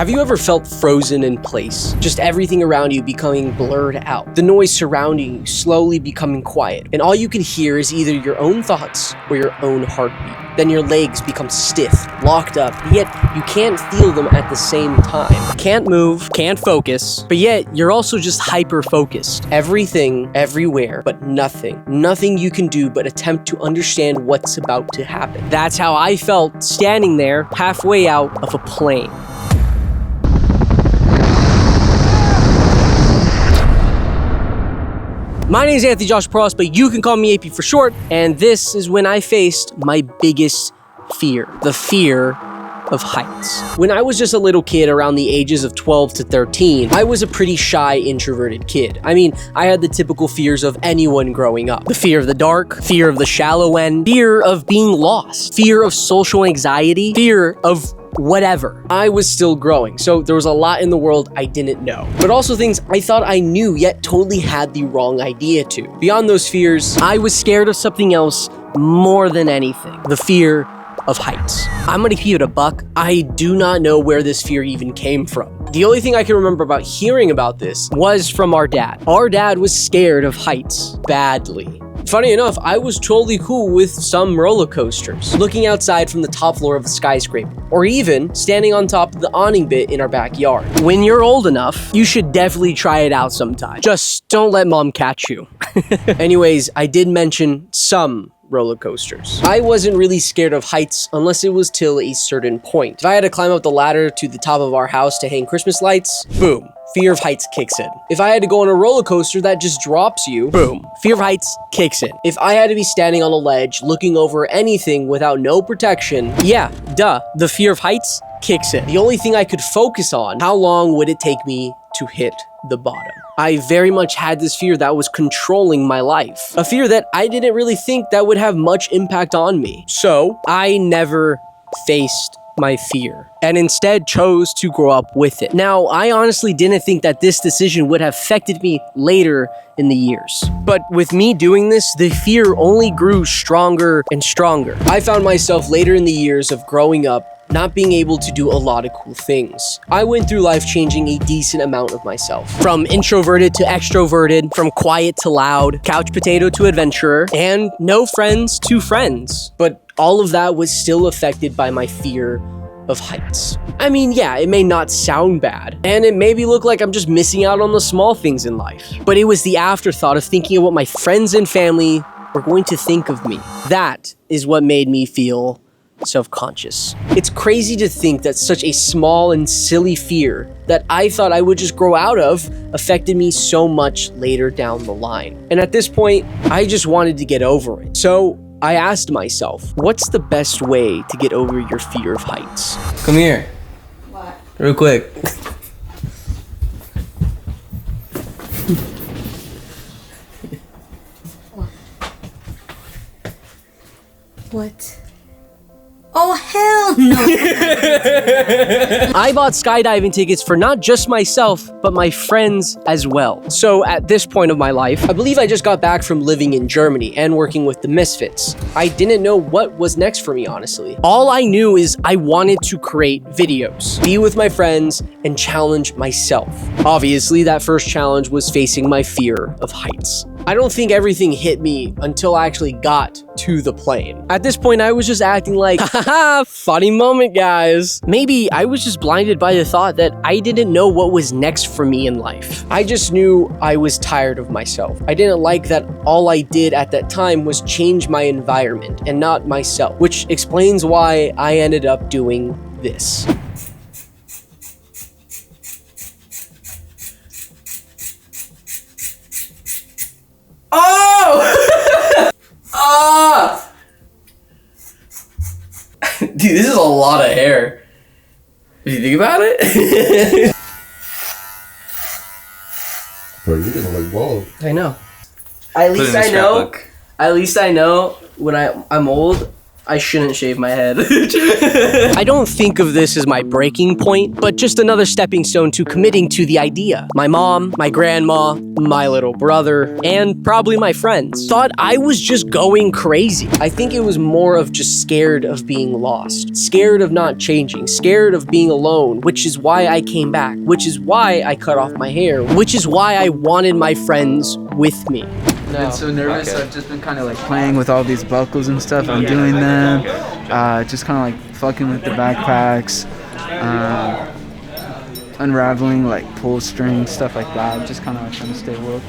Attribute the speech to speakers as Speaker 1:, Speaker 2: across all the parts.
Speaker 1: Have you ever felt frozen in place? Just everything around you becoming blurred out. The noise surrounding you slowly becoming quiet. And all you can hear is either your own thoughts or your own heartbeat. Then your legs become stiff, locked up, yet you can't feel them at the same time. Can't move, can't focus, but yet you're also just hyper-focused. Everything, everywhere, but nothing. Nothing you can do but attempt to understand what's about to happen. That's how I felt standing there, halfway out of a plane. My name is Anthony Josh Porras, but you can call me AP for short, and this is when I faced my biggest fear, the fear of heights. When I was just a little kid around the ages of 12 to 13, I was a pretty shy, introverted kid. I mean, I had the typical fears of anyone growing up. The fear of the dark, fear of the shallow end, fear of being lost, fear of social anxiety, fear of whatever. I was still growing, so there was a lot in the world I didn't know, but also things I thought I knew yet totally had the wrong idea to. Beyond those fears, I was scared of something else more than anything: the fear of heights. I'm gonna keep it a buck. I do not know where this fear even came from. The only thing I can remember about hearing about this was from our dad. Our dad was scared of heights badly. Funny enough, I was totally cool with some roller coasters, looking outside from the top floor of a skyscraper, or even standing on top of the awning bit in our backyard. When you're old enough, you should definitely try it out sometime. Just don't let mom catch you. Anyways, I did mention some roller coasters. I wasn't really scared of heights unless it was till a certain point. If I had to climb up the ladder to the top of our house to hang Christmas lights, boom, fear of heights kicks in. If I had to go on a roller coaster that just drops you, boom, fear of heights kicks in. If I had to be standing on a ledge looking over anything without no protection, yeah, duh, the fear of heights kicks in. The only thing I could focus on, how long would it take me to hit the bottom? I very much had this fear that was controlling my life. A fear that I didn't really think that would have much impact on me. So I never faced my fear and instead chose to grow up with it. Now, I honestly didn't think that this decision would have affected me later in the years. But with me doing this, the fear only grew stronger and stronger. I found myself later in the years of growing up not being able to do a lot of cool things. I went through life changing a decent amount of myself. From introverted to extroverted, from quiet to loud, couch potato to adventurer, and no friends to friends. But all of that was still affected by my fear of heights. I mean, yeah, it may not sound bad, and it maybe look like I'm just missing out on the small things in life, but it was the afterthought of thinking of what my friends and family were going to think of me. That is what made me feel self-conscious. It's crazy to think that such a small and silly fear that I thought I would just grow out of affected me so much later down the line. And at this point, I just wanted to get over it. So I asked myself, what's the best way to get over your fear of heights?
Speaker 2: Come here.
Speaker 3: What?
Speaker 2: Real quick.
Speaker 3: What? Oh, hell no!
Speaker 1: I bought skydiving tickets for not just myself, but my friends as well. So at this point of my life, I believe I just got back from living in Germany and working with the Misfits. I didn't know what was next for me, honestly. All I knew is I wanted to create videos, be with my friends, and challenge myself. Obviously, that first challenge was facing my fear of heights. I don't think everything hit me until I actually got to the plane. At this point, I was just acting like, haha, funny moment, guys. Maybe I was just blinded by the thought that I didn't know what was next for me in life. I just knew I was tired of myself. I didn't like that all I did at that time was change my environment and not myself, which explains why I ended up doing this.
Speaker 2: Oh! Ah! Dude, this is a lot of hair. Did you think about it?
Speaker 4: Bro, you're gonna look bald.
Speaker 1: I know. At least I know when I'm old,
Speaker 2: I shouldn't shave my head.
Speaker 1: I don't think of this as my breaking point, but just another stepping stone to committing to the idea. My mom, my grandma, my little brother, and probably my friends thought I was just going crazy. I think it was more of just scared of being lost, scared of not changing, scared of being alone, which is why I came back, which is why I cut off my hair, which is why I wanted my friends with me.
Speaker 5: I've been so nervous, so I've just been kind of like playing with all these buckles and stuff. I'm doing them, just kind of like fucking with the backpacks, unraveling like pull string, stuff like that. Just kind of like trying to stay woke.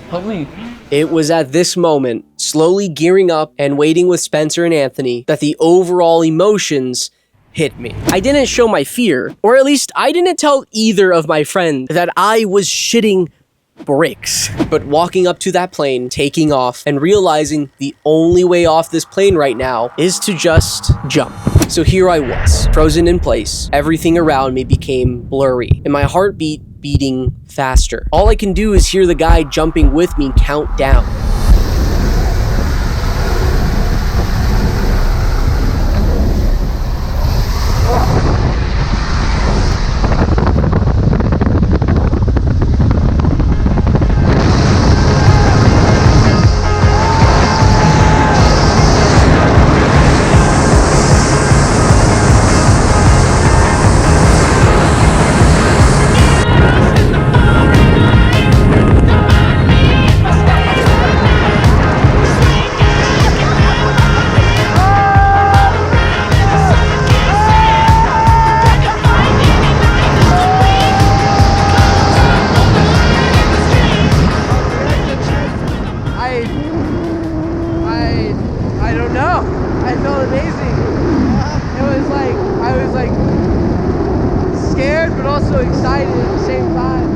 Speaker 5: Hopefully.
Speaker 1: It was at this moment, slowly gearing up and waiting with Spencer and Anthony, that the overall emotions hit me. I didn't show my fear, or at least I didn't tell either of my friends that I was shitting bricks. But walking up to that plane, taking off, and realizing the only way off this plane right now is to just jump. So here I was, frozen in place. Everything around me became blurry, and my heartbeat beating faster. All I can do is hear the guy jumping with me count down.
Speaker 5: I don't know. I felt amazing. It was like, I was like scared but also excited at the same time.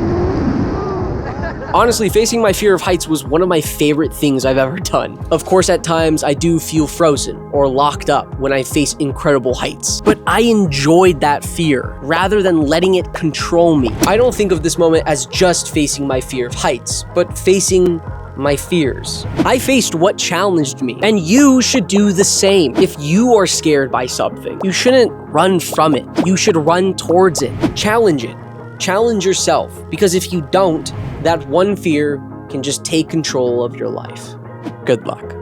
Speaker 1: Honestly, facing my fear of heights was one of my favorite things I've ever done. Of course, at times I do feel frozen or locked up when I face incredible heights, but I enjoyed that fear rather than letting it control me. I don't think of this moment as just facing my fear of heights, but facing my fears. I faced what challenged me, and you should do the same. If you are scared by something, you shouldn't run from it. You should run towards it. Challenge it. Challenge yourself, because if you don't, that one fear can just take control of your life. Good luck.